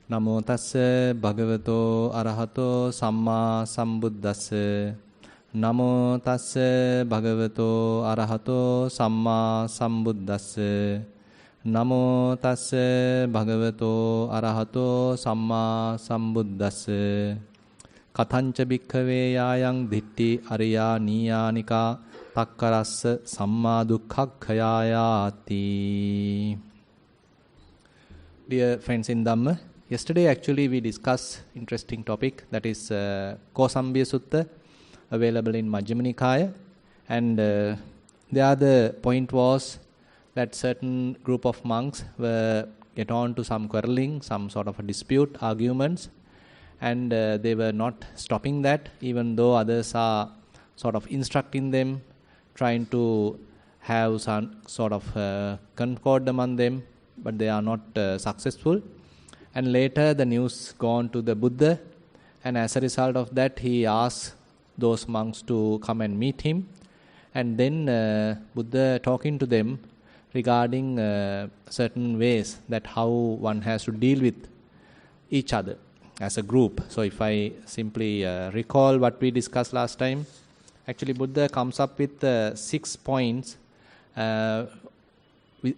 Namo tassa bhagavato arahato samma sambuddhassa. Namo tassa bhagavato arahato samma sambuddhassa. Namo tassa bhagavato arahato samma sambuddhassa. Kathanca bhikkhave yāyang dhitti ariya niyanika takkarassa samma dukkhakkhayayaati. Dear friends in Dhamma, yesterday actually we discussed interesting topic, that is Kosambiya Sutta, available in Majjhima Nikaya, and the other point was that certain group of monks were get on to some quarreling, some sort of a dispute, arguments, and they were not stopping that, even though others are sort of instructing them, trying to have some sort of concord among them, but they are not successful. And later the news gone to the Buddha, and as a result of that he asked those monks to come and meet him, and then Buddha talking to them regarding certain ways that how one has to deal with each other as a group. So if I simply recall what we discussed last time, actually Buddha comes up with 6 points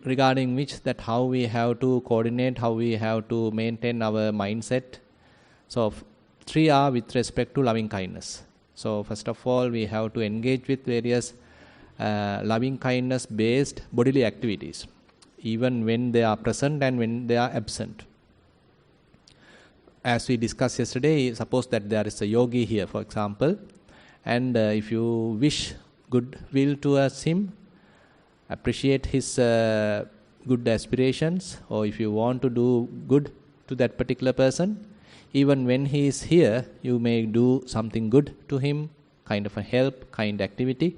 regarding which that how we have to coordinate, how we have to maintain our mindset. So 3 are with respect to loving kindness. So first of all, we have to engage with various loving kindness based bodily activities, even when they are present and when they are absent. As we discussed yesterday, suppose that there is a yogi here, for example, and if you wish good will towards him, appreciate his good aspirations, or if you want to do good to that particular person, even when he is here, you may do something good to him, kind of a help, kind activity.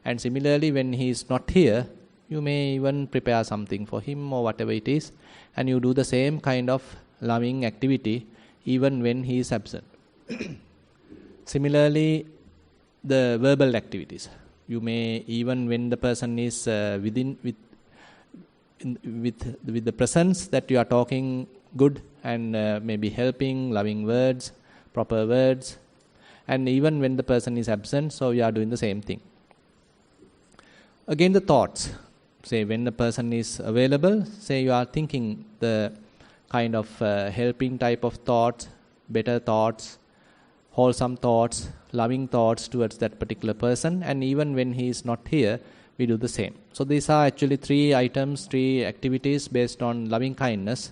And similarly, when he is not here, you may even prepare something for him or whatever it is, and you do the same kind of loving activity even when he is absent. Similarly, the verbal activities. You may, even when the person is with the presence, that you are talking good and maybe helping, loving words, proper words, and even when the person is absent, so you are doing the same thing. Again, the thoughts. Say when the person is available, say you are thinking the kind of helping type of thoughts, better thoughts, wholesome thoughts, loving thoughts towards that particular person, and even when he is not here, we do the same. So these are actually 3 items, 3 activities based on loving kindness.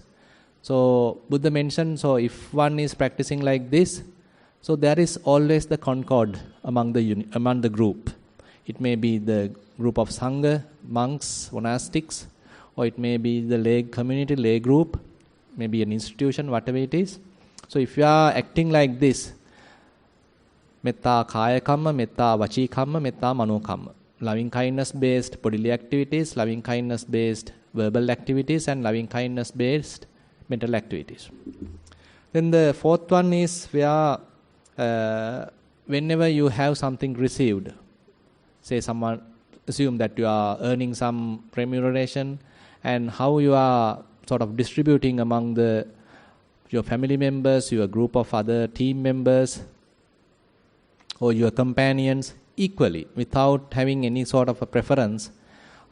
So Buddha mentioned, so if one is practicing like this, so there is always the concord among the group. It may be the group of Sangha, monks, monastics, or it may be the lay community, lay group, maybe an institution, whatever it is. So if you are acting like this, metta kaya kamma, metta vachi kamma, metta mano kamma. Loving kindness based bodily activities, loving kindness based verbal activities, and loving kindness based mental activities. Then the 4th one is where whenever you have something received, say someone, assume that you are earning some remuneration, and how you are sort of distributing among your family members, your group of other team members, or your companions equally, without having any sort of a preference.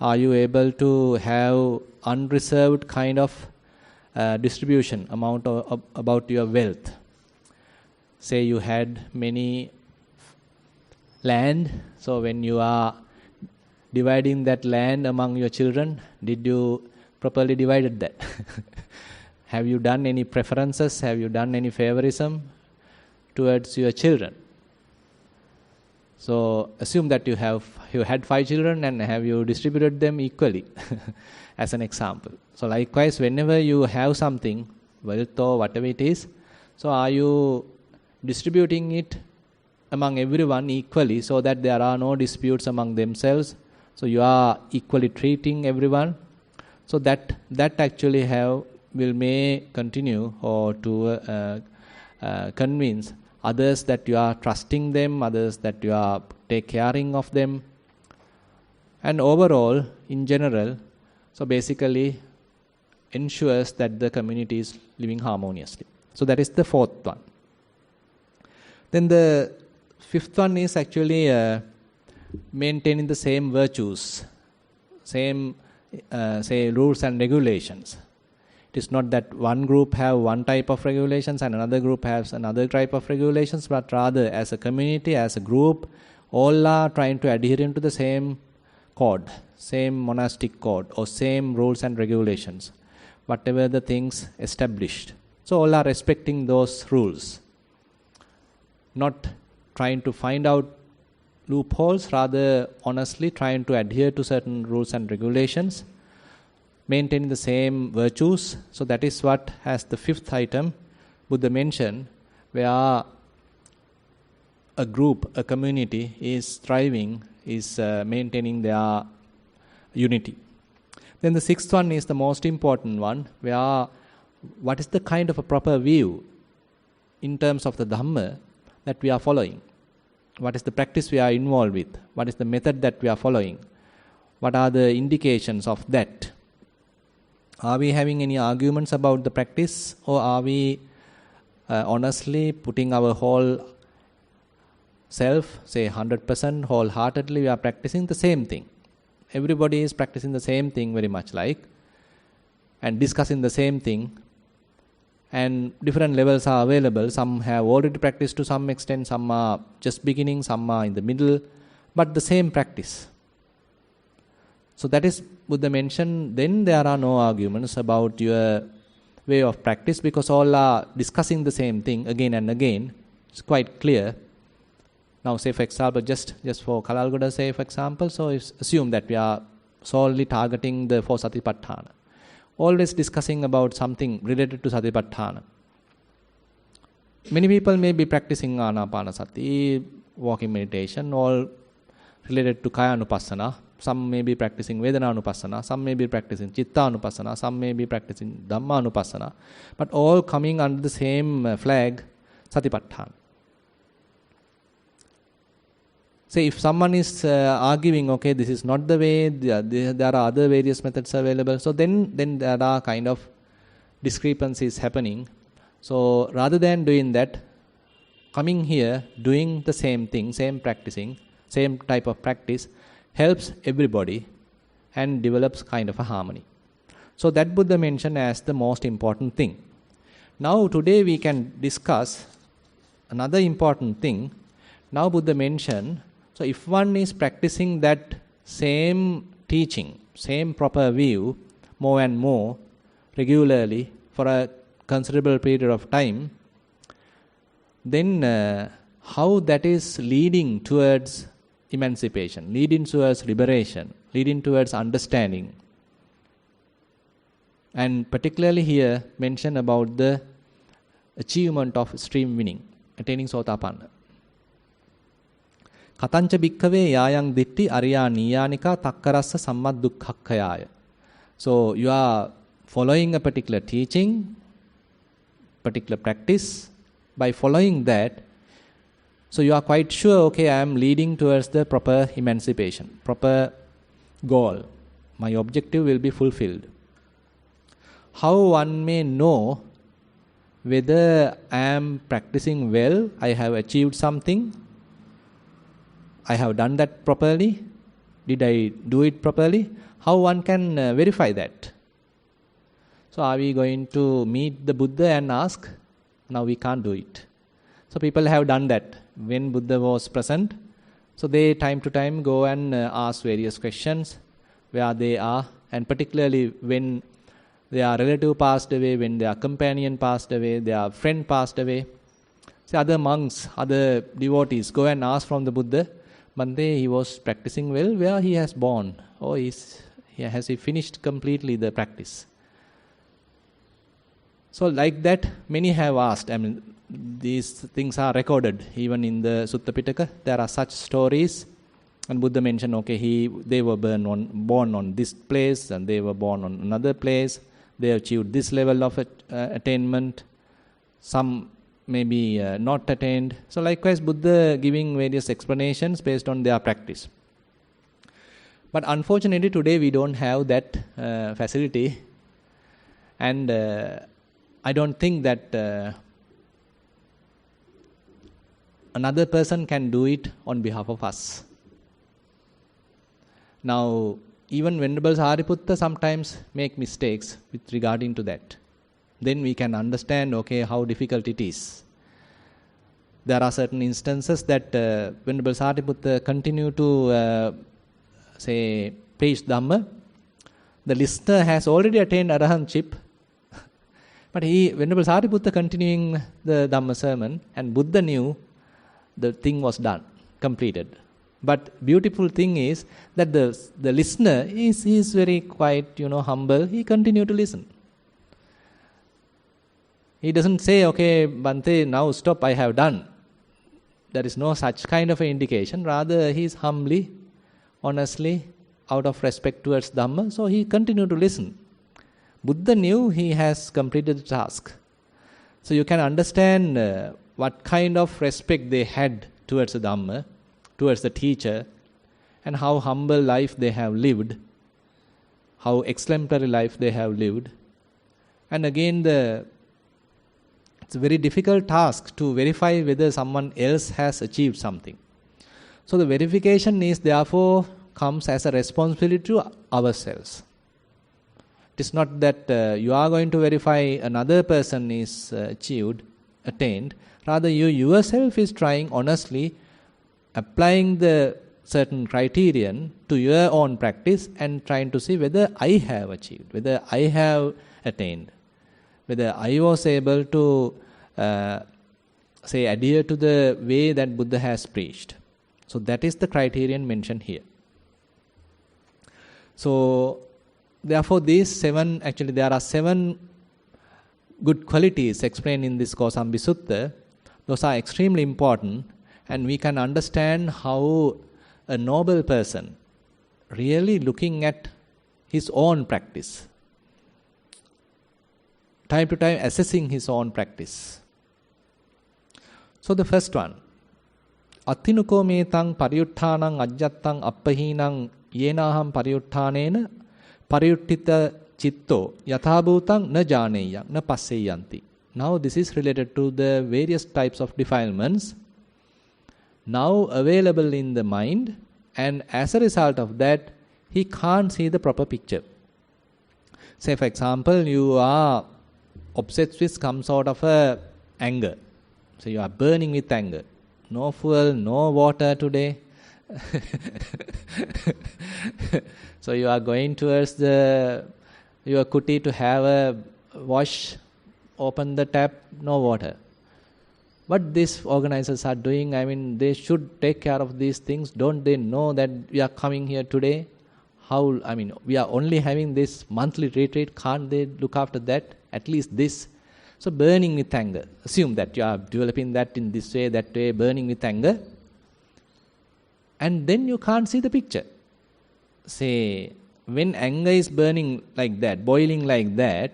Are you able to have unreserved kind of distribution amount about your wealth? Say you had many land, so when you are dividing that land among your children, did you properly divided that? Have you done any preferences? Have you done any favorism towards your children? So assume that you had 5 children, and have you distributed them equally as an example. So likewise, whenever you have something, wealth or whatever it is, so are you distributing it among everyone equally, so that there are no disputes among themselves? So you are equally treating everyone. So that actually may continue, or to convince others that you are trusting them, others that you are take caring of them. And overall, in general, so basically ensures that the community is living harmoniously. So that is the fourth one. Then the fifth one is actually maintaining the same virtues, same say rules and regulations. It is not that one group have one type of regulations and another group has another type of regulations, but rather as a community, as a group, all are trying to adhere into the same code, same monastic code or same rules and regulations, whatever the things established. So all are respecting those rules, not trying to find out loopholes, rather honestly trying to adhere to certain rules and regulations, maintaining the same virtues. So that is what has the fifth item Buddha mentioned, where a group, a community is thriving, is maintaining their unity. Then the sixth one is the most important one, where what is the kind of a proper view in terms of the Dhamma that we are following? What is the practice we are involved with? What is the method that we are following? What are the indications of that? Are we having any arguments about the practice, or are we honestly putting our whole self, say 100% wholeheartedly, we are practicing the same thing? Everybody is practicing the same thing very much like, and discussing the same thing, and different levels are available. Some have already practiced to some extent, some are just beginning, some are in the middle, but the same practice. So that is Buddha mentioned, then there are no arguments about your way of practice, because all are discussing the same thing again and again. It's quite clear. Now say for example, just for Kalalgoda, say for example, so assume that we are solely targeting the 4 Satipatthana, always discussing about something related to Satipatthana. Many people may be practicing Anapanasati, walking meditation, all related to Kayanupassana. Some may be practicing Vedananupassana, some may be practicing Chittanupassana, some may be practicing Dhammanupassana, but all coming under the same flag, Satipatthana. Say if someone is arguing, okay, this is not the way, there are other various methods available, so then there are kind of discrepancies happening. So rather than doing that, coming here, doing the same thing, same practicing, same type of practice, helps everybody and develops kind of a harmony. So that Buddha mentioned as the most important thing. Now today we can discuss another important thing. Now Buddha mentioned, so if one is practicing that same teaching, same proper view, more and more regularly for a considerable period of time, then how that is leading towards emancipation, leading towards liberation, leading towards understanding. And particularly here mention about the achievement of stream winning, attaining Sotapanna. Katancha bhikkave yayang ditti arya niyanika takkarassa sammad dukkhakkayaya. So you are following a particular teaching, particular practice. By following that, so you are quite sure, okay, I am leading towards the proper emancipation, proper goal. My objective will be fulfilled. How one may know whether I am practicing well, I have achieved something, I have done that properly, did I do it properly? How one can verify that? So are we going to meet the Buddha and ask? Now we can't do it. So people have done that when Buddha was present. So they time to time go and ask various questions where they are, and particularly when their relative passed away, when their companion passed away, their friend passed away. So other monks, other devotees go and ask from the Buddha, Bhante, he was practicing well, where he has born? Or has he finished completely the practice? So like that, many have asked. I mean, these things are recorded even in the Sutta Pitaka. There are such stories, and Buddha mentioned, okay, they were born on this place, and they were born on another place. They achieved this level of attainment. Some maybe not attained. So likewise, Buddha giving various explanations based on their practice. But unfortunately, today we don't have that facility. And I don't think that another person can do it on behalf of us. Now, even Venerable Sariputta sometimes make mistakes with regarding to that. Then we can understand, okay, how difficult it is. There are certain instances that Venerable Sariputta continue to preach Dhamma. The listener has already attained arahantship, but Venerable Sariputta continuing the Dhamma sermon, and Buddha knew the thing was done, completed. But beautiful thing is that the listener is very quiet, humble. He continue to listen. He doesn't say, okay, Bhante, now stop, I have done. There is no such kind of an indication. Rather, he is humbly, honestly, out of respect towards Dhamma, so he continued to listen. Buddha knew he has completed the task. So you can understand what kind of respect they had towards the Dhamma, towards the teacher, and how humble life they have lived, how exemplary life they have lived. And again, it's a very difficult task to verify whether someone else has achieved something. So the verification is therefore comes as a responsibility to ourselves. It is not that you are going to verify another person is attained. Rather, you yourself is trying honestly, applying the certain criterion to your own practice and trying to see whether I have achieved, whether I have attained, whether I was able to adhere to the way that Buddha has preached. So that is the criterion mentioned here. So therefore there are 7 good qualities explained in this Kosambiya Sutta. Those are extremely important, and we can understand how a noble person really looking at his own practice, time to time assessing his own practice. So the first one, Attinuko metang pariyutthanang ajjattang appahinang yenaham pariyutthanena pariyuttita chitto yathabhutang na janeyang na passeyanti. Now this is related to the various types of defilements now available in the mind, and as a result of that, he can't see the proper picture. Say for example, you are obsessed with some sort of anger. So you are burning with anger. No fuel, no water today. So you are going towards your kuti to have a wash, open the tap, no water. What these organizers are doing, they should take care of these things. Don't they know that we are coming here today? We are only having this monthly retreat. Can't they look after that? At least this. So burning with anger. Assume that you are developing that in this way, that way, burning with anger. And then you can't see the picture. Say, when anger is burning like that, boiling like that,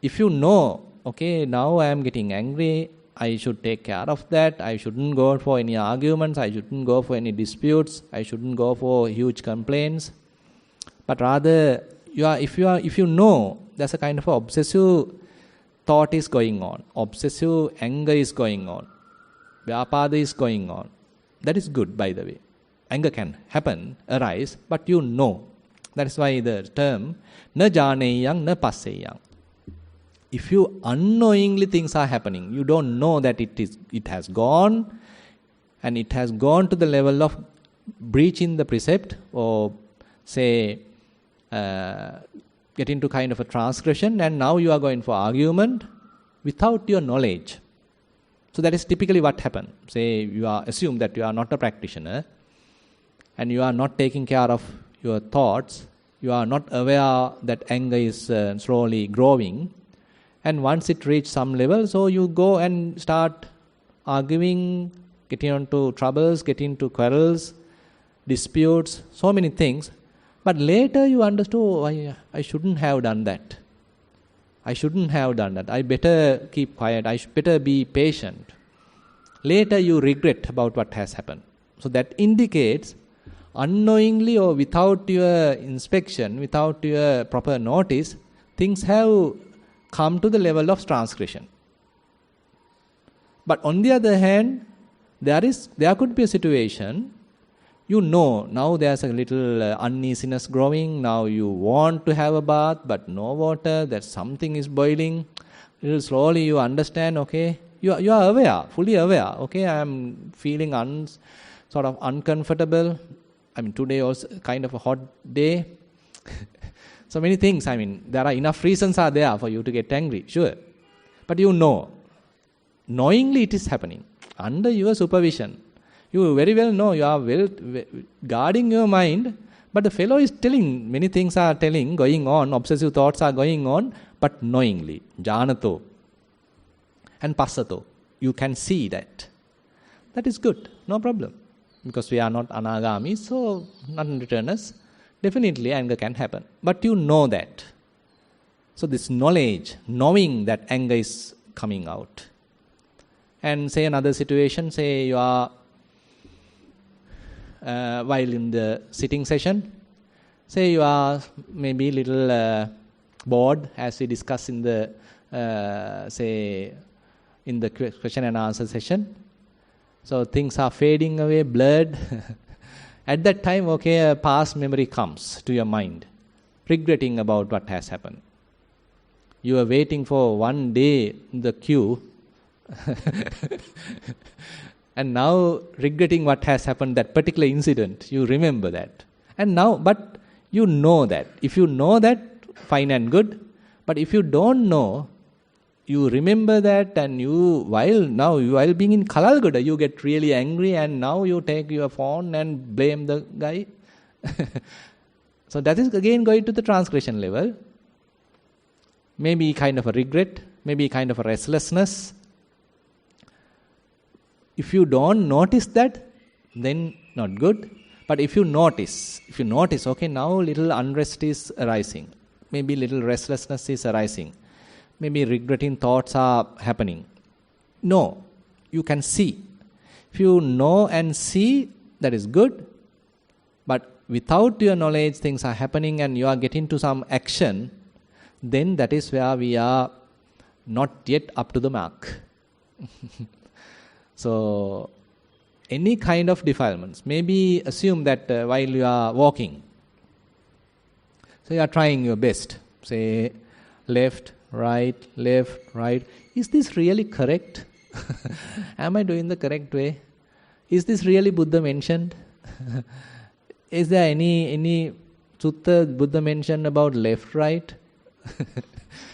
if you know, okay, now I am getting angry, I should take care of that, I shouldn't go for any arguments, I shouldn't go for any disputes, I shouldn't go for huge complaints. But rather, if you know there's a kind of obsessive thought is going on, obsessive anger is going on, vyapada is going on, that is good, by the way. Anger can happen, arise, but you know. That is why the term na janeyang na passeyang. If you unknowingly things are happening, you don't know that it has gone, and it has gone to the level of breaching the precept, or say get into kind of a transgression, and now you are going for argument without your knowledge. So that is typically what happens. Say assume that you are not a practitioner, and you are not taking care of your thoughts, you are not aware that anger is slowly growing, and once it reaches some level, so you go and start arguing, getting into troubles, getting into quarrels, disputes, so many things. But later you understood, I shouldn't have done that. I shouldn't have done that. I better keep quiet. I better be patient. Later you regret about what has happened. So that indicates unknowingly or without your inspection, without your proper notice, things have come to the level of transgression. But on the other hand, there could be a situation, now there's a little uneasiness growing, now you want to have a bath, but no water, that something is boiling. Little slowly you understand, okay, you are aware, fully aware, okay, I am feeling sort of uncomfortable. Today also kind of a hot day. So many things, there are enough reasons are there for you to get angry, sure. But knowingly it is happening, under your supervision. You very well know, you are guarding your mind, but the fellow is telling, many things are going on, obsessive thoughts are going on, but knowingly, janato and passato, you can see that. That is good, no problem. Because we are not anagami, so non-returners, definitely anger can happen. But you know that. So this knowledge, knowing that anger is coming out. And say another situation, say you are while in the sitting session, say you are maybe little bored, as we discussed in the in the question and answer session. So things are fading away, blurred. At that time, okay, a past memory comes to your mind, regretting about what has happened. You are waiting for one day in the queue, and now regretting what has happened, that particular incident, you remember that. And now, but you know that. If you know that, fine and good. But if you don't know, you remember that, and while being in Kalalgoda, you get really angry, and now you take your phone and blame the guy. So that is again going to the transgression level. Maybe kind of a regret, maybe kind of a restlessness. If you don't notice that, then not good. But if you notice, okay, now little unrest is arising, maybe little restlessness is arising, maybe regretting thoughts are happening. No, you can see. If you know and see, that is good. But without your knowledge, things are happening and you are getting to some action, then that is where we are not yet up to the mark. So, any kind of defilements, maybe assume that while you are walking, so you are trying your best, say left, right, is this really correct? Am I doing the correct way? Is this really Buddha mentioned? Is there any sutta Buddha mentioned about left, right?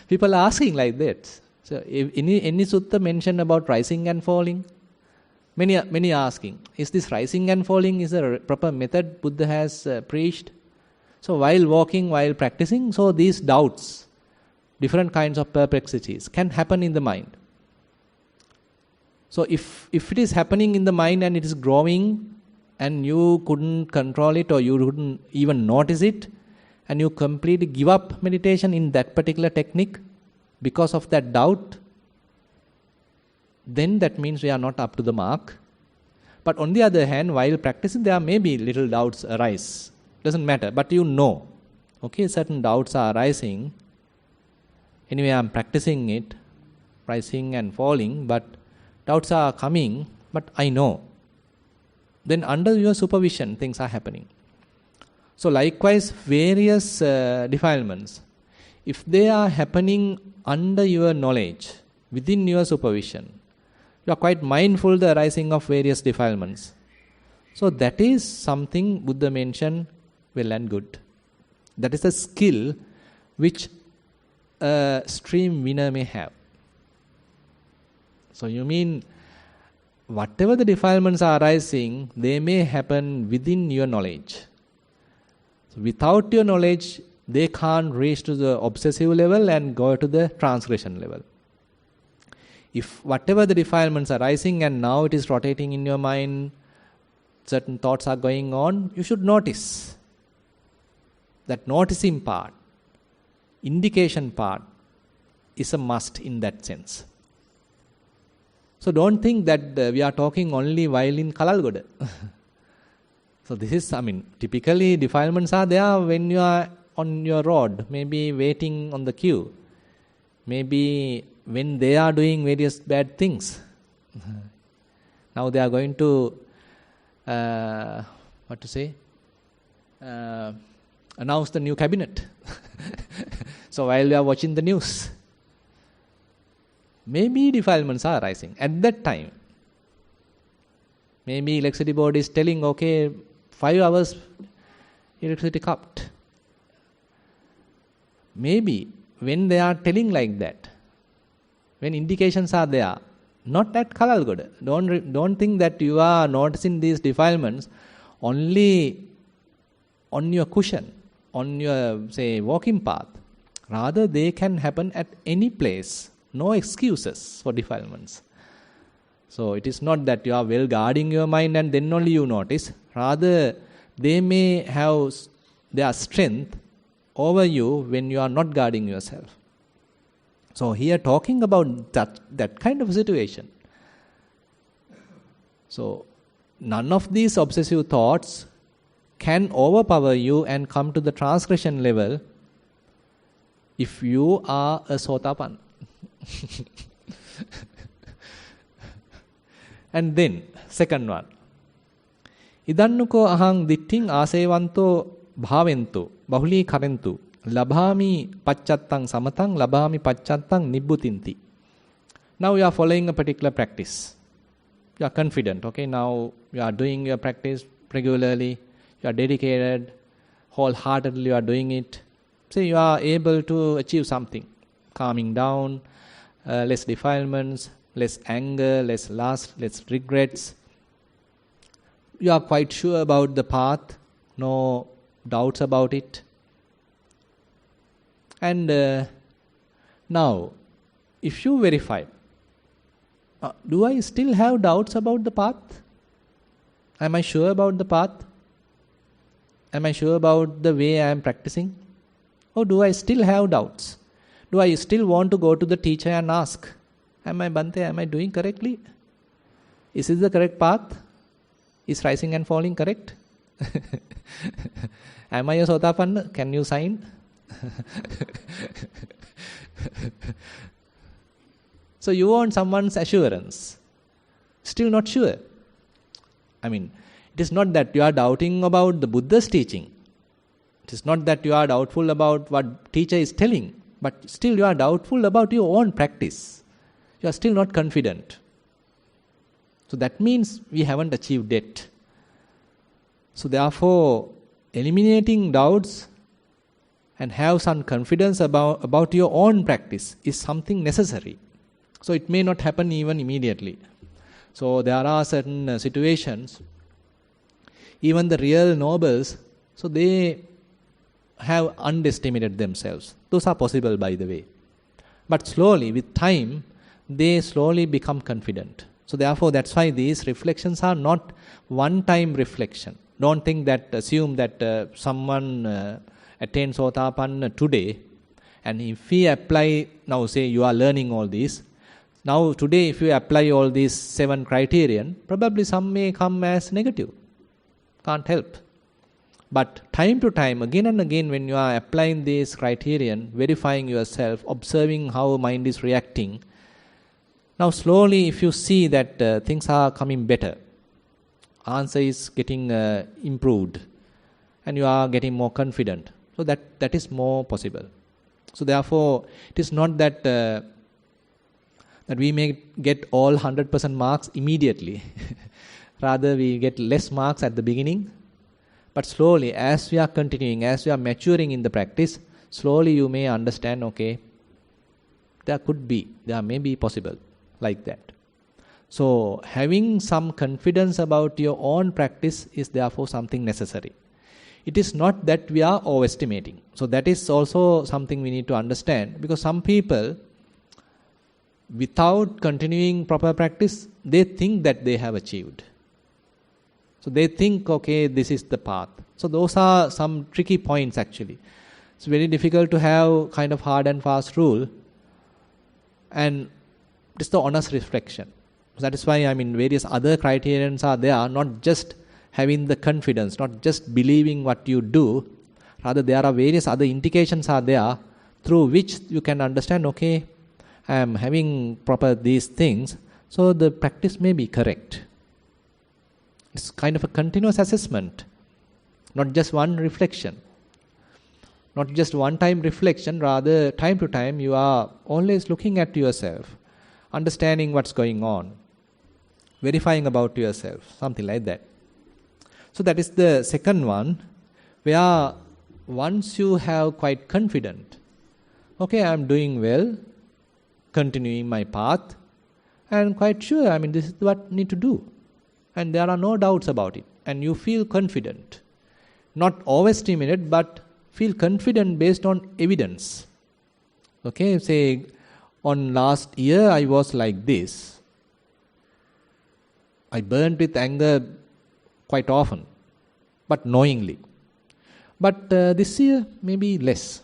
People are asking like that. So, if any sutta mentioned about rising and falling? Many are asking, is this rising and falling is a proper method Buddha has preached? So while walking, while practicing, so these doubts, different kinds of perplexities can happen in the mind. So if it is happening in the mind and it is growing and you couldn't control it or you couldn't even notice it, and you completely give up meditation in that particular technique because of that doubt, then that means we are not up to the mark. But on the other hand, while practicing, there may be little doubts arise. Doesn't matter, but you know, okay, certain doubts are arising. Anyway, I am practicing it, rising and falling, but doubts are coming, but I know. Then under your supervision, things are happening. So likewise, various defilements, if they are happening under your knowledge, within your supervision, you are quite mindful the arising of various defilements. So that is something Buddha mentioned, well and good. That is a skill which a stream winner may have. So you mean, whatever the defilements are arising, they may happen within your knowledge. So without your knowledge, they can't reach to the obsessive level and go to the transgression level. If whatever the defilements are arising and now it is rotating in your mind, certain thoughts are going on, you should notice. That noticing part, indication part, is a must in that sense. So don't think that we are talking only while in Kalalgoda. So this is, typically defilements are there when you are on your road, maybe waiting on the queue, maybe when they are doing various bad things. Now they are going to, announce the new cabinet. So while you are watching the news, maybe defilements are arising at that time. Maybe electricity board is telling, okay, 5 hours electricity cut. Maybe when they are telling like that, when indications are there, not at Kalalgoda. Don't think that you are noticing these defilements only on your cushion, on your, say, walking path. Rather, they can happen at any place. No excuses for defilements. So it is not that you are well guarding your mind and then only you notice. Rather, they may have their strength over you when you are not guarding yourself. So here talking about that kind of situation. So none of these obsessive thoughts can overpower you and come to the transgression level if you are a Sotapanna. And then, second one. Idannuko ahang ditting asevanto bhaventu bahuli karentu labhami pacchattang samatang labhami pacchattang nibbutinti. Now you are following a particular practice. You are confident, okay, now you are doing your practice regularly, you are dedicated, wholeheartedly you are doing it. So you are able to achieve something, calming down, less defilements, less anger, less lust, less regrets. You are quite sure about the path, no doubts about it. And now, if you verify, do I still have doubts about the path? Am I sure about the path? Am I sure about the way I am practicing? Or do I still have doubts? Do I still want to go to the teacher and ask, am I doing correctly? Is this the correct path? Is rising and falling correct? Am I a Sotapanna? Can you sign? So you want someone's assurance. Still not sure. I mean, it is not that you are doubting about the Buddha's teaching. It is not that you are doubtful about what teacher is telling. But still you are doubtful about your own practice. You are still not confident. So that means we haven't achieved it. So therefore, eliminating doubts and have some confidence about your own practice is something necessary. So it may not happen even immediately. So there are certain situations, even the real nobles, so they have underestimated themselves. Those are possible, by the way. But slowly, with time, they slowly become confident. So therefore, that's why these reflections are not one-time reflection. Don't think that, assume that someone attains Sotapanna today, and if we apply, now say you are learning all these, now today if you apply all these 7 criterion, probably some may come as negative. Can't help. But time to time, again and again, when you are applying this criterion, verifying yourself, observing how mind is reacting, now slowly if you see that things are coming better, answer is getting improved, and you are getting more confident, so that is more possible. So therefore, it is not that that we may get all 100% marks immediately. Rather, we get less marks at the beginning. But slowly, as we are continuing, as we are maturing in the practice, slowly you may understand, okay, there may be possible like that. So, having some confidence about your own practice is therefore something necessary. It is not that we are overestimating. So, that is also something we need to understand, because some people, without continuing proper practice, they think that they have achieved. So they think, okay, this is the path. So those are some tricky points actually. It's very difficult to have kind of hard and fast rule. And it's the honest reflection. So that is why, various other criterions are there, not just having the confidence, not just believing what you do. Rather, there are various other indications are there through which you can understand, okay, I am having proper these things, so the practice may be correct. It's kind of a continuous assessment, not just one reflection. Not just one time reflection, rather time to time you are always looking at yourself, understanding what's going on, verifying about yourself, something like that. So that is the second one, where once you have quite confident, okay, I am doing well, continuing my path, and quite sure, this is what I need to do. And there are no doubts about it. And you feel confident. Not overstimulated, but feel confident based on evidence. Okay, say, on last year I was like this. I burned with anger quite often, but knowingly. But this year, maybe less.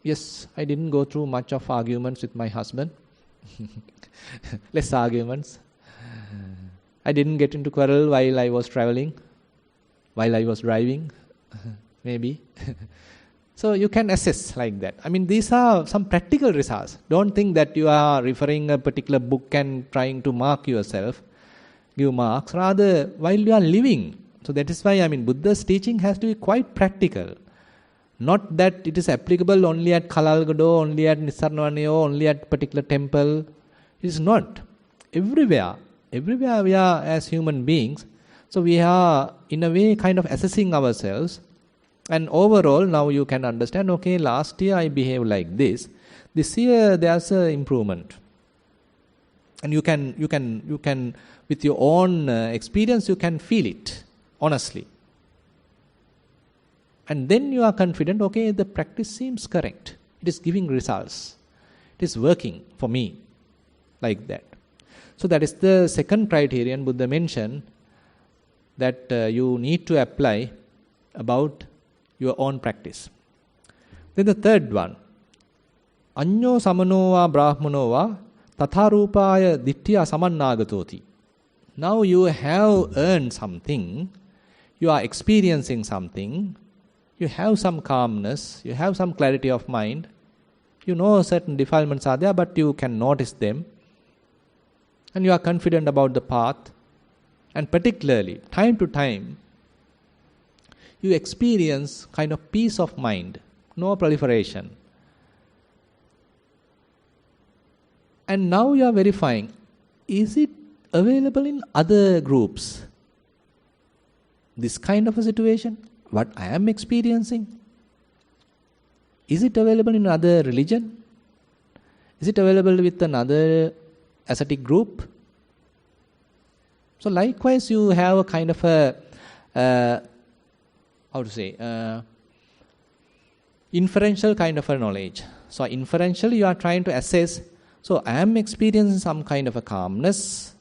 Yes, I didn't go through much of arguments with my husband. Less arguments. I didn't get into quarrel while I was traveling, while I was driving, maybe. So you can assess like that. These are some practical results. Don't think that you are referring a particular book and trying to mark yourself, give marks. Rather, while you are living. So that is why, Buddha's teaching has to be quite practical. Not that it is applicable only at Kalalgoda, only at Nissarana, only at particular temple. It is not. Everywhere we are as human beings. So we are, in a way, kind of assessing ourselves. And overall, now you can understand, okay, last year I behaved like this. This year there's an improvement. And you can, with your own experience, you can feel it, honestly. And then you are confident, okay, the practice seems correct. It is giving results. It is working for me, like that. So that is the second criterion Buddha mentioned, that you need to apply about your own practice. Then the third one, Anyo samanova brahmanova tatharupaya ditthiya samannagatoti. Now you have earned something, you are experiencing something, you have some calmness, you have some clarity of mind, you know certain defilements are there, but you can notice them, and you are confident about the path, and particularly, time to time, you experience kind of peace of mind, no proliferation. And now you are verifying, is it available in other groups? This kind of a situation, what I am experiencing, is it available in another religion? Is it available with another ascetic group? So likewise, you have a kind of a, inferential kind of a knowledge. So inferentially, you are trying to assess, so I am experiencing some kind of a calmness.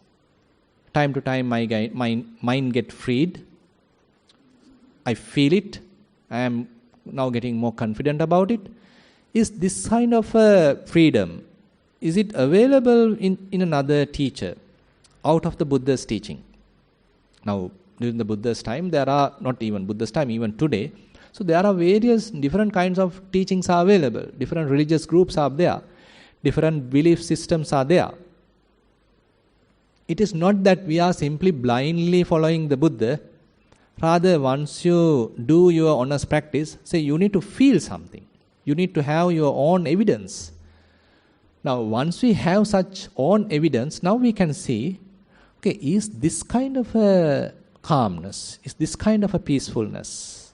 Time to time, my mind get freed. I feel it. I am now getting more confident about it. Is this kind of freedom, is it available in another teacher out of the Buddha's teaching? Now, during the Buddha's time, there are, not even Buddha's time, even today, so there are various different kinds of teachings are available. Different religious groups are there. Different belief systems are there. It is not that we are simply blindly following the Buddha. Rather, once you do your honest practice, say you need to feel something. You need to have your own evidence. Now, once we have such own evidence, now we can see, okay, is this kind of a calmness, is this kind of a peacefulness,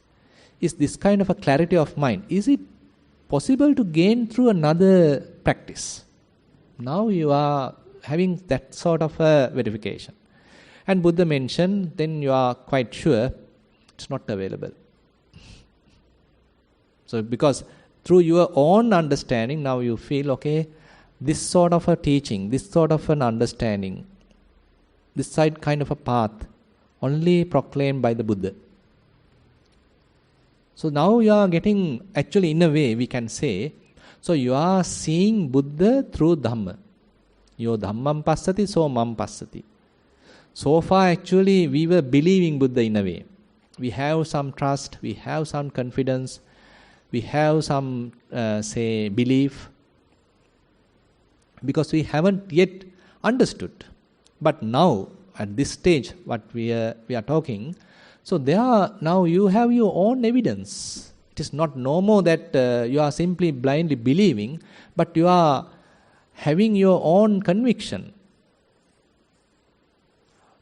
is this kind of a clarity of mind, is it possible to gain through another practice? Now you are having that sort of a verification. And Buddha mentioned, then you are quite sure it's not available. So because through your own understanding, now you feel, okay, this sort of a teaching, this sort of an understanding, this side kind of a path, only proclaimed by the Buddha. So now you are getting, actually in a way we can say, so you are seeing Buddha through Dhamma. Yo Dhammam passati, so mam passati. So far, actually, we were believing Buddha in a way. We have some trust, we have some confidence, we have some, say, belief, because we haven't yet understood. But now, at this stage, what we are talking, so now you have your own evidence. It is not no more that you are simply blindly believing, but you are having your own conviction.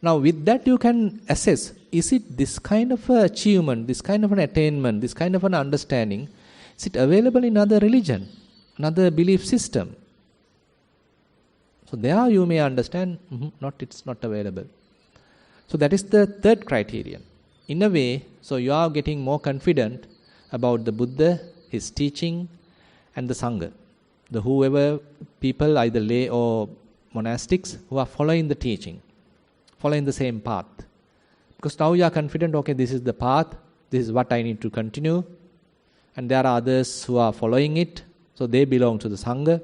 Now with that you can assess, is it this kind of achievement, this kind of an attainment, this kind of an understanding, is it available in other religion, another belief system? So there you may understand, it's not available. So that is the third criterion. In a way, so you are getting more confident about the Buddha, his teaching, and the Sangha. The whoever people, either lay or monastics, who are following the teaching, following the same path. Because now you are confident, okay, this is the path, this is what I need to continue. And there are others who are following it, so they belong to the Sangha,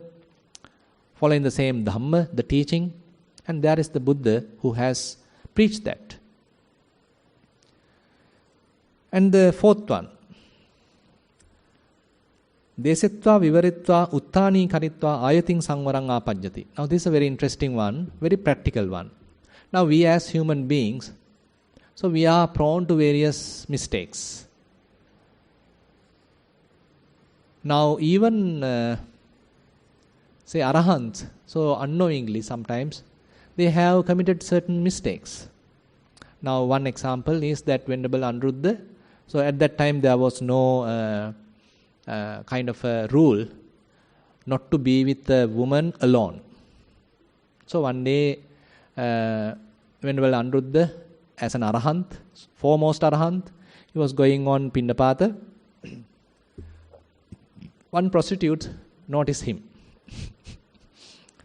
following the same Dhamma, the teaching. And there is the Buddha who has preached that. And the fourth one, Desetva vivaritva uttani karitva ayating sangvarang apajjati. Now this is a very interesting one, very practical one. Now we as human beings, so we are prone to various mistakes. Now even, say arahants, so unknowingly sometimes, they have committed certain mistakes. Now one example is that Venerable Anuruddha, so at that time there was no kind of a rule not to be with a woman alone. So one day, Venerable Anuruddha, as an arahant, foremost arahant, he was going on Pindapata. One prostitute noticed him.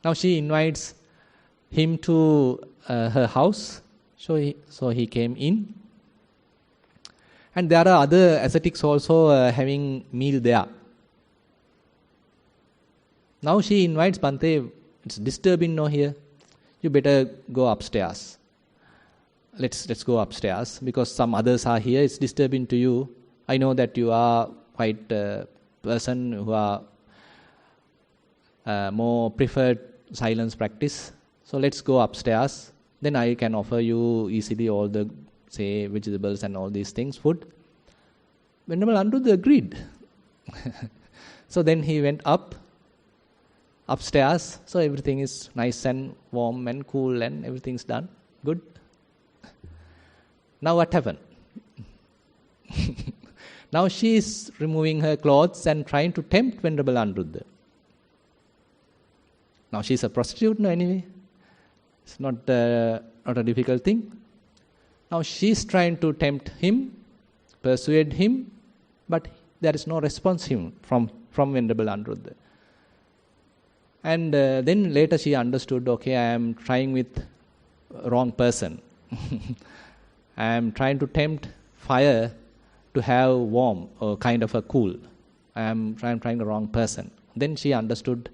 Now she invites him to her house. So he came in. And there are other ascetics also having meal there. Now she invites Bhante, it's disturbing no here. You better go upstairs. Let's go upstairs because some others are here. It's disturbing to you. I know that you are quite a person who are more preferred silence practice. So let's go upstairs. Then I can offer you easily all the, say, vegetables and all these things, food. Venerable Anuruddha agreed. So then he went upstairs. So everything is nice and warm and cool and everything's done. Good. Now what happened? Now she is removing her clothes and trying to tempt Venerable Anuruddha. Now she is a prostitute, no, anyway. It's not a difficult thing. Now she is trying to tempt him, persuade him, but there is no response from Venerable Anuruddha. And then later she understood, okay, I am trying with wrong person. I am trying to tempt fire to have warm or kind of a cool. I am trying the wrong person. Then she understood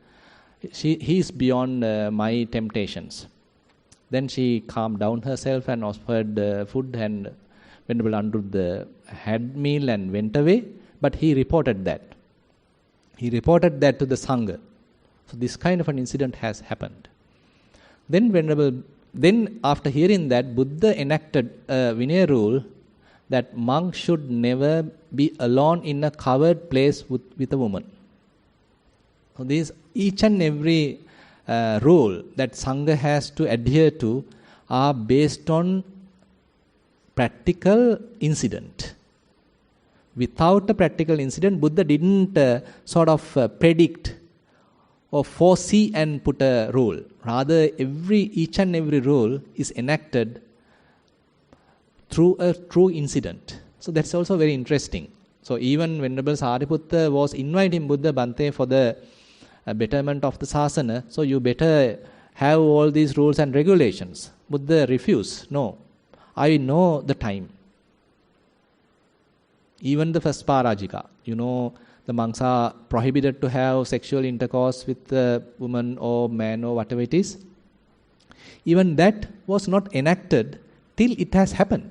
he is beyond my temptations. Then she calmed down herself and offered food, and Venerable Anuruddha had meal and went away. But he reported that. He reported that to the Sangha. So this kind of an incident has happened. Then after hearing that, Buddha enacted a Vinaya rule that monks should never be alone in a covered place with a woman. So these each and every rule that Sangha has to adhere to are based on practical incident. Without a practical incident, Buddha didn't predict or foresee and put a rule. Rather, each and every rule is enacted through a true incident. So that's also very interesting. So even Venerable Sariputta was inviting Buddha, Bhante, for the betterment of the sasana, so you better have all these rules and regulations. Buddha refused. No, I know the time. Even the first parajika, the monks are prohibited to have sexual intercourse with a woman or man or whatever it is. Even that was not enacted till it has happened.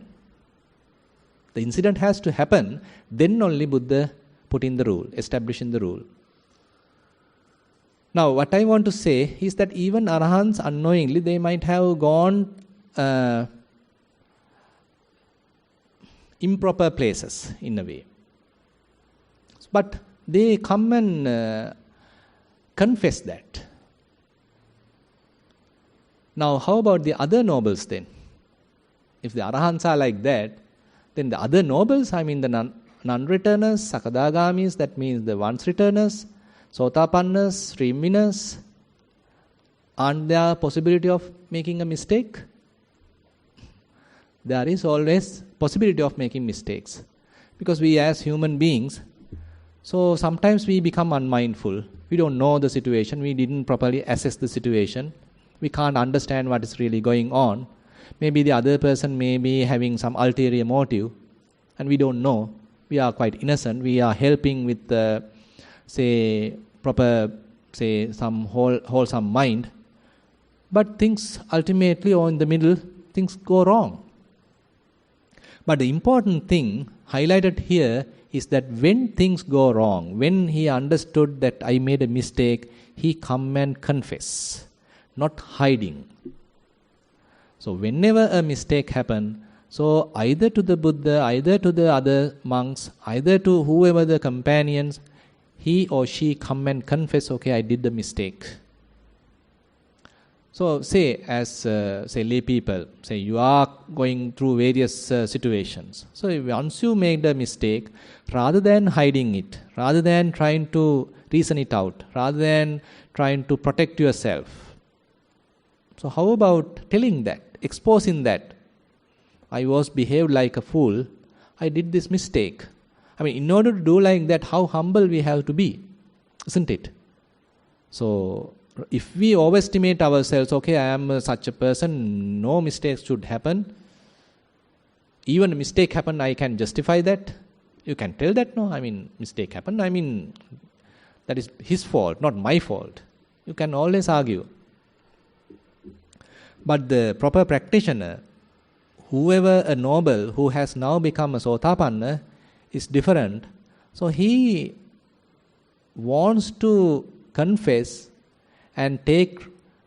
The incident has to happen, then only Buddha putting the rule, establishing the rule. Now, what I want to say is that even arahants unknowingly, they might have gone improper places in a way. But they come and confess that. Now, how about the other nobles then? If the arahants are like that, then the other nobles, I mean the non-returners, sakadagamis, that means the once returners, sotapannas, stream winners, aren't there possibility of making a mistake? There is always possibility of making mistakes. Because we as human beings, so sometimes we become unmindful. We don't know the situation. We didn't properly assess the situation. We can't understand what is really going on. Maybe the other person may be having some ulterior motive and we don't know. We are quite innocent. We are helping with proper, some wholesome mind. But things ultimately, or in the middle, things go wrong. But the important thing highlighted here is that when things go wrong, when he understood that I made a mistake, he come and confess, not hiding. So whenever a mistake happen, so either to the Buddha, either to the other monks, either to whoever the companions, he or she come and confess, okay, I did the mistake. So say as lay people, say you are going through various situations. So once you make the mistake, rather than hiding it, rather than trying to reason it out, rather than trying to protect yourself, so how about telling that, exposing that? I was behaved like a fool. I did this mistake. I mean, in order to do like that, how humble we have to be, isn't it? So if we overestimate ourselves, okay, I am such a person, no mistakes should happen. Even a mistake happen, I can justify that. You can tell that, no, I mean, mistake happened. I mean, that is his fault, not my fault. You can always argue. But the proper practitioner, whoever a noble who has now become a sotapanna, is different. So he wants to confess and take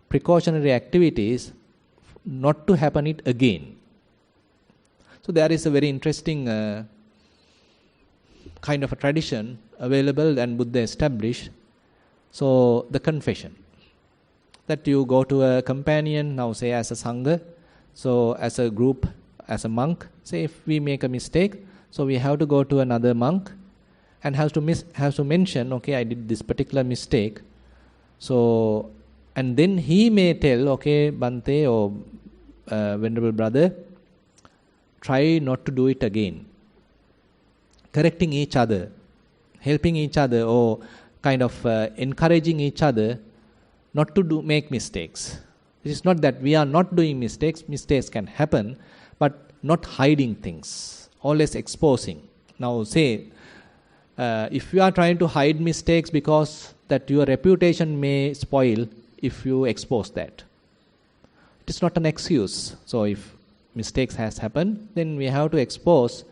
precautionary activities not to happen it again. So there is a very interesting kind of a tradition available and Buddha established. So the confession. That you go to a companion, now say as a sangha, so as a group, as a monk, say if we make a mistake, so we have to go to another monk and have to mention, okay, I did this particular mistake. So, and then he may tell, okay, Bhante or Venerable Brother, try not to do it again. Correcting each other, helping each other, or kind of encouraging each other not to make mistakes. It is not that we are not doing mistakes. Mistakes can happen, but not hiding things, always exposing. Now say, if you are trying to hide mistakes because that your reputation may spoil if you expose that. It is not an excuse. So if mistakes has happened, then we have to expose,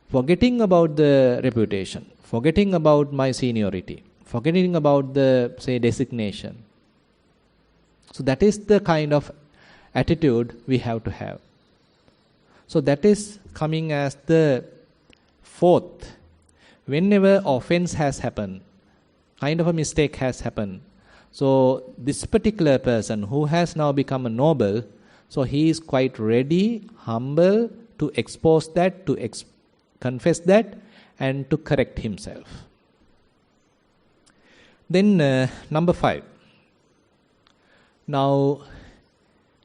forgetting about the reputation, forgetting about my seniority, forgetting about the, say, designation. So that is the kind of attitude we have to have. So that is coming as the fourth. Whenever offense has happened, kind of a mistake has happened, so this particular person who has now become a noble, so he is quite ready, humble to expose that, to confess that, and to correct himself. Then number 5. Now,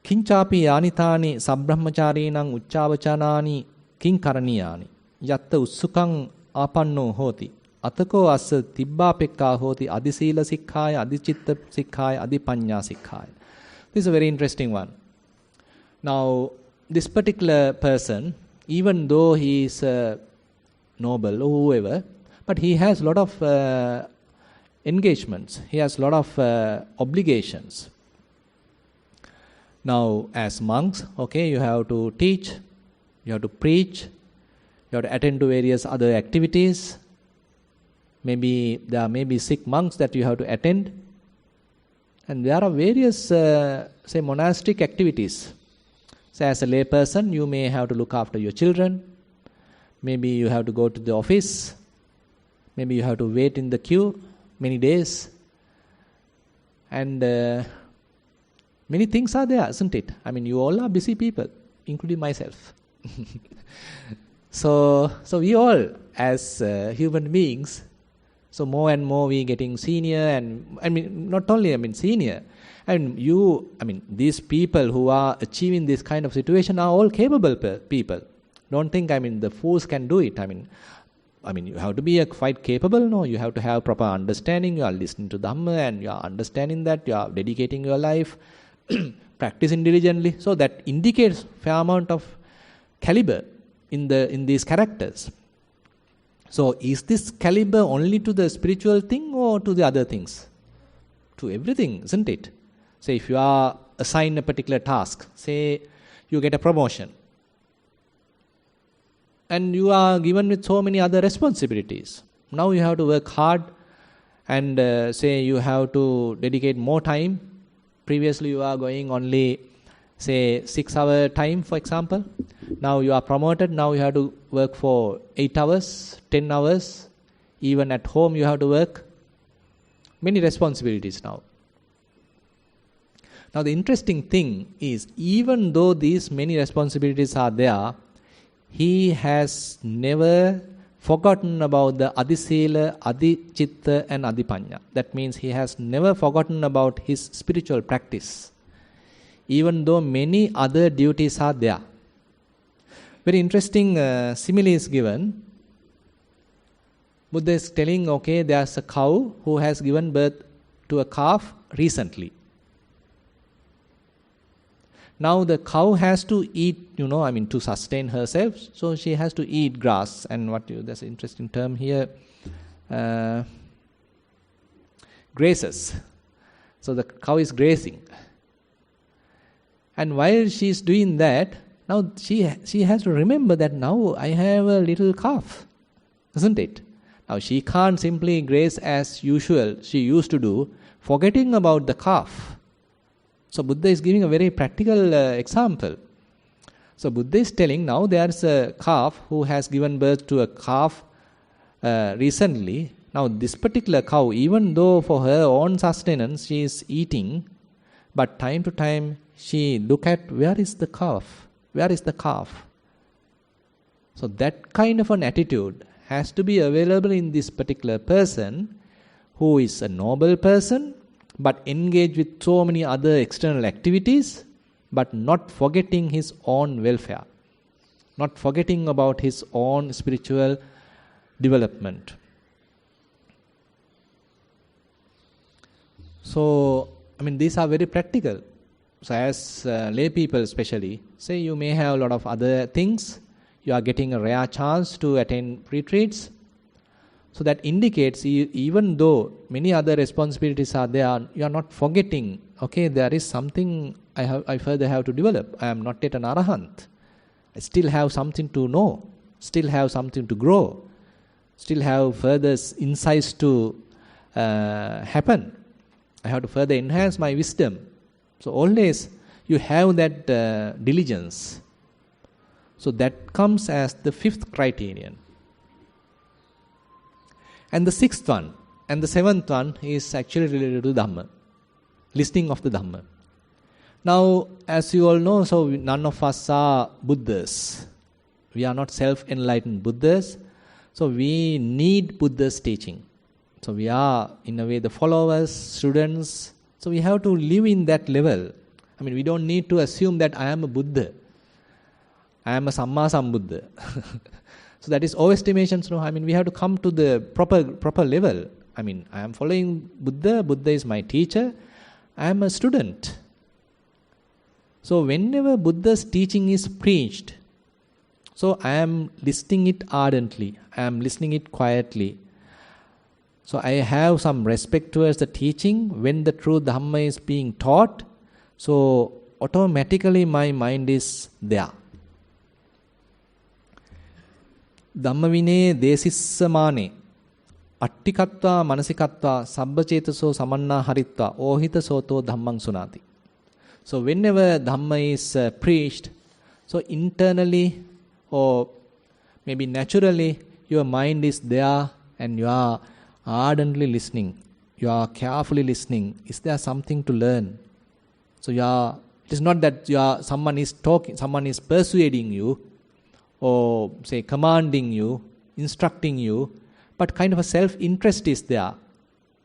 kinchapi yanitani sabbrahmacharinang uccavachanani kinkaraniyani yatta ussukang apanno hoti atako assa tibbapekka hoti adisila sikkhaya adichitta sikkhaya adipanya sikkhaya. This is a very interesting one. Now, this particular person, even though he is noble or whoever, but he has a lot of engagements. He has a lot of obligations. Now, as monks, okay, you have to teach, you have to preach, you have to attend to various other activities. Maybe there may be sick monks that you have to attend. And there are various, say, monastic activities. So as a lay person, you may have to look after your children. Maybe you have to go to the office. Maybe you have to wait in the queue many days. And many things are there, isn't it? I mean, you all are busy people, including myself. So we all, as human beings, so more and more we getting senior, and I mean not only senior, and these people who are achieving this kind of situation are all capable people. Don't think the fools can do it. I mean you have to be quite capable. No, you have to have proper understanding. You are listening to Dhamma and you are understanding that. You are dedicating your life, practicing diligently. So that indicates fair amount of caliber in these characters. So is this caliber only to the spiritual thing or to the other things? To everything, isn't it? Say if you are assigned a particular task, say you get a promotion, and you are given with so many other responsibilities. Now you have to work hard and say you have to dedicate more time. Previously you are going only say 6-hour time, for example. Now you are promoted. Now you have to work for 8 hours, 10 hours. Even at home you have to work. Many responsibilities now. Now the interesting thing is, even though these many responsibilities are there, he has never forgotten about the Adisila, Adichitta and Adipanya. That means he has never forgotten about his spiritual practice, even though many other duties are there. Very interesting simile is given. Buddha is telling, okay, there's a cow who has given birth to a calf recently. Now the cow has to eat, to sustain herself, so she has to eat grass. And that's an interesting term here, grazes. So the cow is grazing. And while she is doing that, now she has to remember that now I have a little calf, isn't it? Now she can't simply graze as usual she used to do, forgetting about the calf. So Buddha is giving a very practical example. So Buddha is telling, now there's a calf who has given birth to a calf recently. Now this particular cow, even though for her own sustenance she is eating, but time to time she look at where is the calf? Where is the calf? So that kind of an attitude has to be available in this particular person who is a noble person, but engaged with so many other external activities, but not forgetting his own welfare, not forgetting about his own spiritual development. So, these are very practical. So as lay people especially, say you may have a lot of other things, you are getting a rare chance to attend retreats. So that indicates, even though many other responsibilities are there, you are not forgetting, okay, there is something I further have to develop. I am not yet an arahant. I still have something to know, still have something to grow, still have further insights to happen. I have to further enhance my wisdom. So always you have that diligence. So that comes as the 5th criterion. And the 6th one and the 7th one is actually related to Dhamma, listening of the Dhamma. Now, as you all know, so none of us are Buddhas. We are not self-enlightened Buddhas. So we need Buddha's teaching. So we are, in a way, the followers, students. So we have to live in that level. We don't need to assume that I am a Buddha. I am a Samma Sambuddha. So that is overestimation. No, we have to come to the proper level. I am following Buddha. Buddha is my teacher. I am a student. So whenever Buddha's teaching is preached, so I am listening it ardently. I am listening it quietly. So I have some respect towards the teaching. When the true Dhamma is being taught, so automatically my mind is there. Dhamma vine desissamane. Attikattva manasikattva sabbacetaso samanna haritva ohita soto dhammang sunati. So whenever Dhamma is preached, so internally or maybe naturally, your mind is there and you are ardently listening. You are carefully listening. Is there something to learn? So it is not that someone is talking, someone is persuading you or say commanding you, instructing you, but kind of a self-interest is there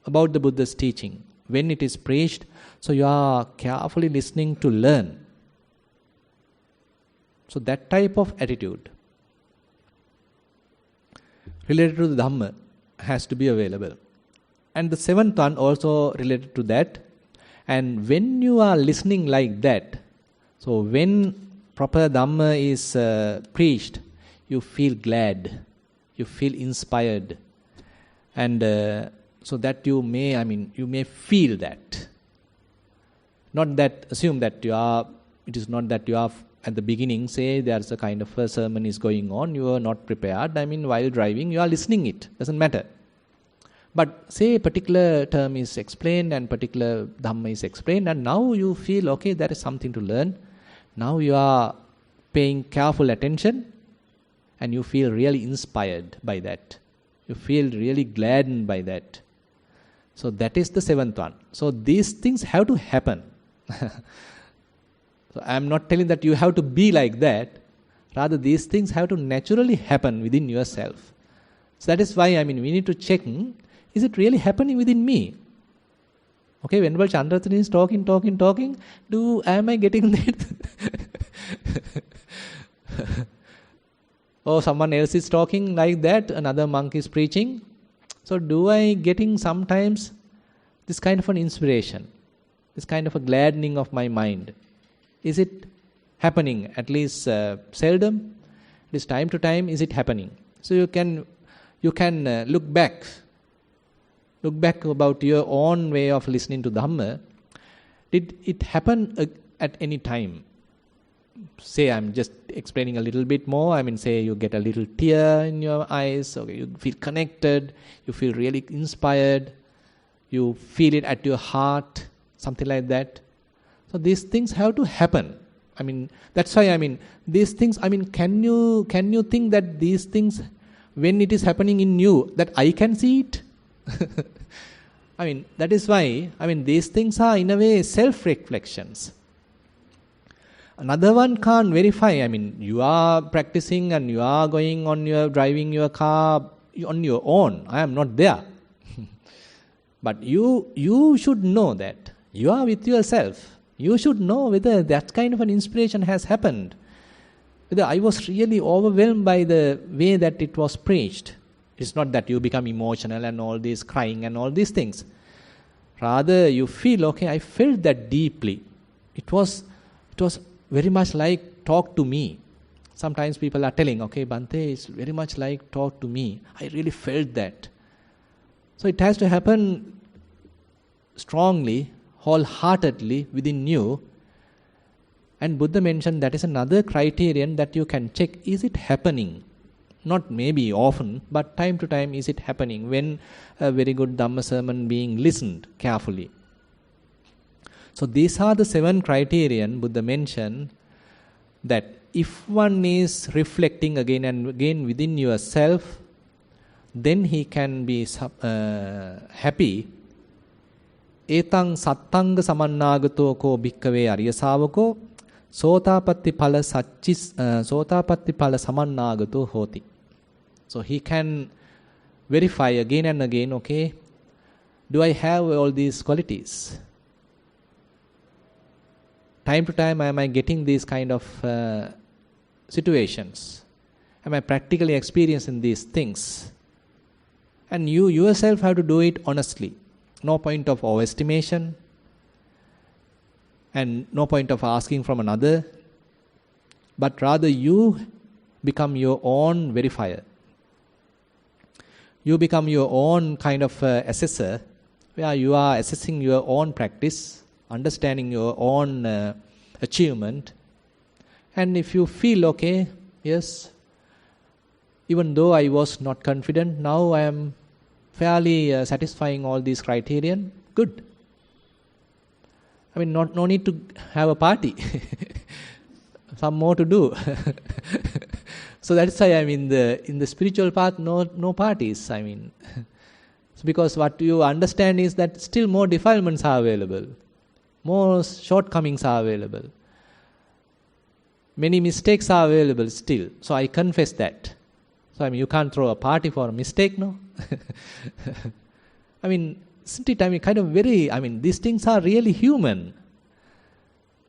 about the Buddha's teaching. When it is preached, so you are carefully listening to learn. So that type of attitude related to the Dhamma has to be available. And the seventh one also related to that. And when you are listening like that, so when proper Dhamma is preached, you feel glad, you feel inspired. And so that you may feel that. Not that, assume that it is not that you are at the beginning, say there's a kind of a sermon is going on, you are not prepared. While driving, you are listening it, doesn't matter. But say a particular term is explained and particular Dhamma is explained, and now you feel, okay, there is something to learn. Now you are paying careful attention and you feel really inspired by that. You feel really gladdened by that. So that is the seventh one. So these things have to happen. So I am not telling that you have to be like that. Rather, these things have to naturally happen within yourself. So that is why, we need to check, is it really happening within me? Okay, Venerable Chandaratana is talking, am I getting that? Or someone else is talking like that, another monk is preaching. So do I getting sometimes this kind of an inspiration, this kind of a gladdening of my mind? Is it happening? At least seldom, at least time to time, is it happening? So you can look back about your own way of listening to Dhamma. Did it happen at any time? Say, I'm just explaining a little bit more. Say you get a little tear in your eyes. Okay, you feel connected. You feel really inspired. You feel it at your heart, something like that. So these things have to happen. That's why, these things, can you think that these things, when it is happening in you, that I can see it? That is why, these things are in a way self-reflections. Another one can't verify. You are practicing and you are driving your car on your own. I am not there. But you should know that. You are with yourself. You should know whether that kind of an inspiration has happened. Whether I was really overwhelmed by the way that it was preached. It's not that you become emotional and all this crying and all these things. Rather, you feel, okay, I felt that deeply. It was very much like talk to me. Sometimes people are telling, okay, Bhante, it's very much like talk to me. I really felt that. So it has to happen strongly, wholeheartedly within you. And Buddha mentioned that is another criterion that you can check. Is it happening? Not maybe often, but time to time is it happening when a very good Dhamma sermon being listened carefully. So these are the 7 criterion Buddha mentioned, that if one is reflecting again and again within yourself, then he can be happy. Etang sattanga samannagato ko bhikkave arya savako sotapatti phala samannagato hoti. So he can verify again and again, okay, do I have all these qualities? Time to time, am I getting these kind of situations? Am I practically experiencing these things? And you yourself have to do it honestly. No point of overestimation and no point of asking from another, but rather you become your own verifier. You become your own kind of assessor, where you are assessing your own practice, understanding your own achievement. And if you feel, okay, yes, even though I was not confident, now I am fairly satisfying all these criterion, good. I mean, no need to have a party. Some more to do. So that's why, I mean, in the spiritual path, no parties. I mean, because what you understand is that still more defilements are available, more shortcomings are available, many mistakes are available still. So I confess that. So I mean, you can't throw a party for a mistake, no? I mean, isn't it? I mean, kind of very. I mean, these things are really human.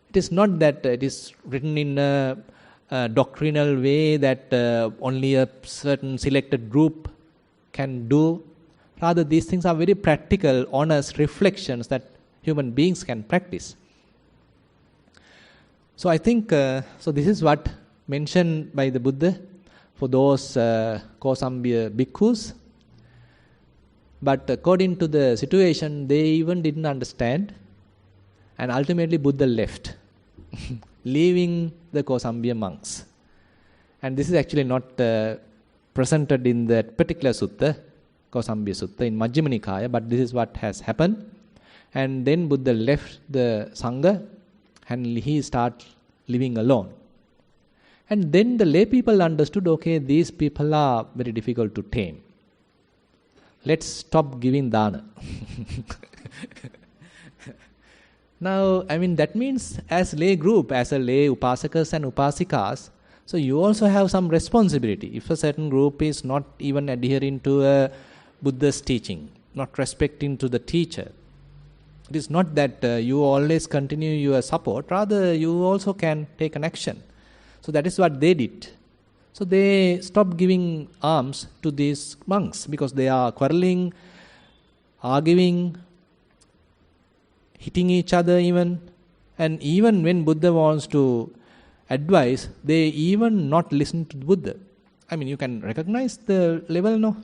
It is not that it is written in a doctrinal way that only a certain selected group can do. Rather, these things are very practical, honest reflections that human beings can practice. So I think, so this is what mentioned by the Buddha for those Kosambiya bhikkhus. But according to the situation, they even didn't understand. And ultimately Buddha left, leaving the Kosambiya monks. And this is actually not presented in that particular sutta, Kosambiya Sutta, in Majjhima Nikaya, but this is what has happened. And then Buddha left the Sangha and he started living alone. And then the lay people understood, okay, these people are very difficult to tame. Let's stop giving dana. Now, I mean, that means as lay group, as a lay upasakas and upasikas, so you also have some responsibility. If a certain group is not even adhering to a Buddha's teaching, not respecting to the teacher, it is not that you always continue your support, rather you also can take an action. So that is what they did. So they stopped giving alms to these monks because they are quarreling, arguing, hitting each other even. And even when Buddha wants to advise, they even not listen to Buddha. I mean, you can recognize the level, no?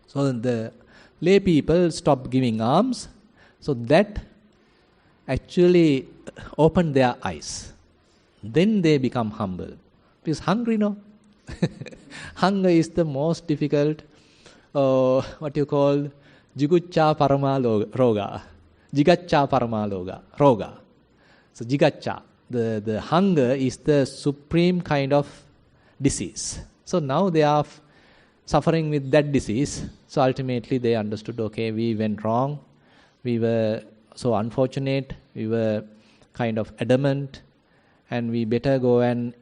So the lay people stop giving alms. So that actually opened their eyes. Then they become humble. Because hungry, no? Hunger is the most difficult, what you call, jiguccha parama roga. Jigacha parama roga. So jigacha, the hunger is the supreme kind of disease. So now they are suffering with that disease. So ultimately they understood, okay, we went wrong. We were so unfortunate. We were kind of adamant. And we better go and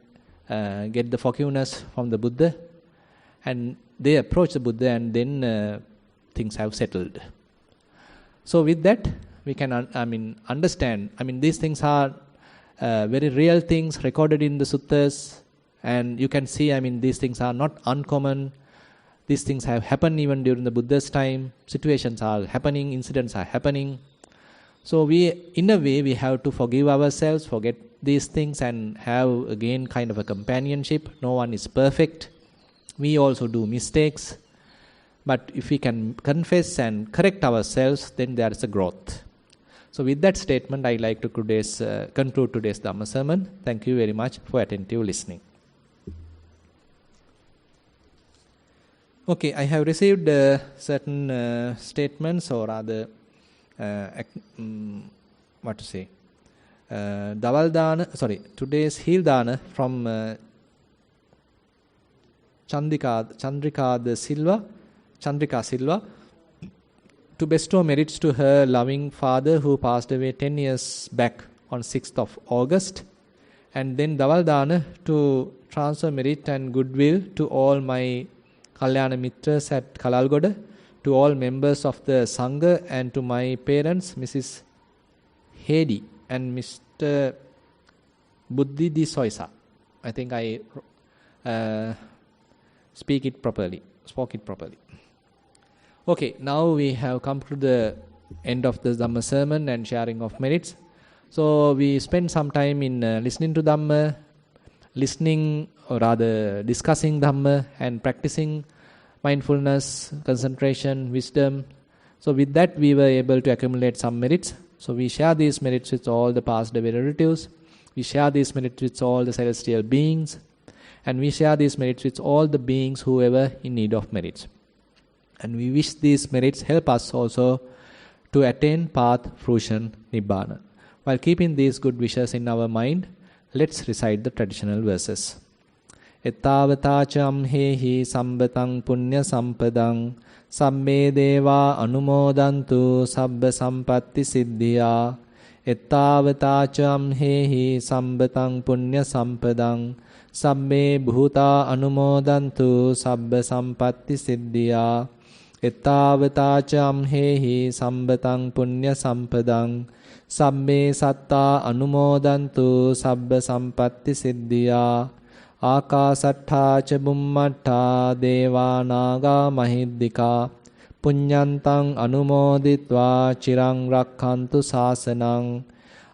get the forgiveness from the Buddha. And they approach the Buddha and then things have settled. So with that, we can understand. I mean, these things are very real things recorded in the suttas. And you can see, I mean, these things are not uncommon. These things have happened even during the Buddha's time. Situations are happening, incidents are happening. So we, in a way, we have to forgive ourselves, forget these things and have again kind of a companionship. No one is perfect. We also do mistakes. But if we can confess and correct ourselves, then there is a growth. So with that statement, I like to conclude today's Dhamma sermon. Thank you very much for attentive listening. Okay, I have received certain statements or rather, today's Heel Dana from Chandrika Silva, to bestow merits to her loving father who passed away 10 years back on 6th of August. And then Dawal Dana to transfer merit and goodwill to all my Kalyana Mitras at Kalalgoda, to all members of the Sangha and to my parents, Mrs. Hedi and Mr. Buddhi Di Soisa. I think I spoke it properly. Okay, now we have come to the end of the Dhamma sermon and sharing of merits. So we spend some time in listening to Dhamma, listening or rather discussing Dhamma and practicing mindfulness, concentration, wisdom. So with that we were able to accumulate some merits. So we share these merits with all the past away relatives. We share these merits with all the celestial beings. And we share these merits with all the beings who ever in need of merits. And we wish these merits help us also to attain path, fruition, nibbana. While keeping these good wishes in our mind, let's recite the traditional verses. Ettavatacha hehi sambatang punya sampadang sabbe deva anumodantu sabba sampatti siddhya. Ettavatacha hehi sambatang punya sampadang sabbe bhuta anumodantu sabba sampatti siddhya. Ettavatacha hehi sambatang punya sampadang sabbe satta anumodantu sabba sampatti siddhya. Akasattha ca bummattha deva naga mahiddika punyantang anumoditva chirang rakkhantu sasanang.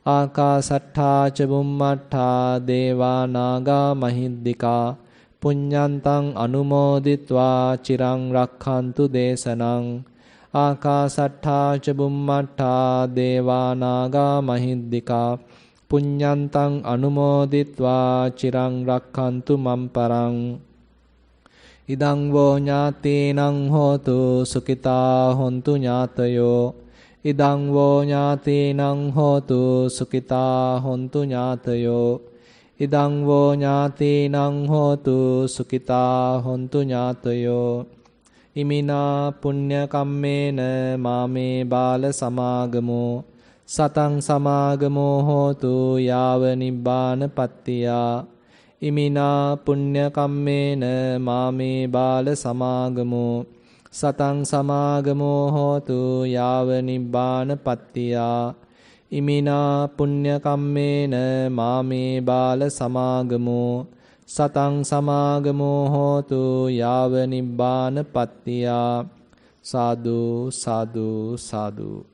Akasattha ca bummattha deva naga mahiddika punyantang anumoditva chirang rakkhantu desanang. Akasattha ca bummattha deva naga mahiddika punyantang anumoditva chirang rakkhantu mamparang. Idang vo ñātīnaṁ hotu sukita hontu ñātayo. Idang vo ñātīnaṁ hotu sukita hontu ñātayo. Idang vo ñātīnaṁ hotu sukita hontu ñātayo. Imina punya kammena mame bala samagamo satang samagamo hotu yāva nibbāna pattiya. Imina punya kammena mame bala samagamo satang samagamo hotu yāva nibbāna pattiya. Imina punya kammena mame bala samagamo satang samagamo hotu yāva nibbāna pattiya. Sadhu, sadhu, sadhu.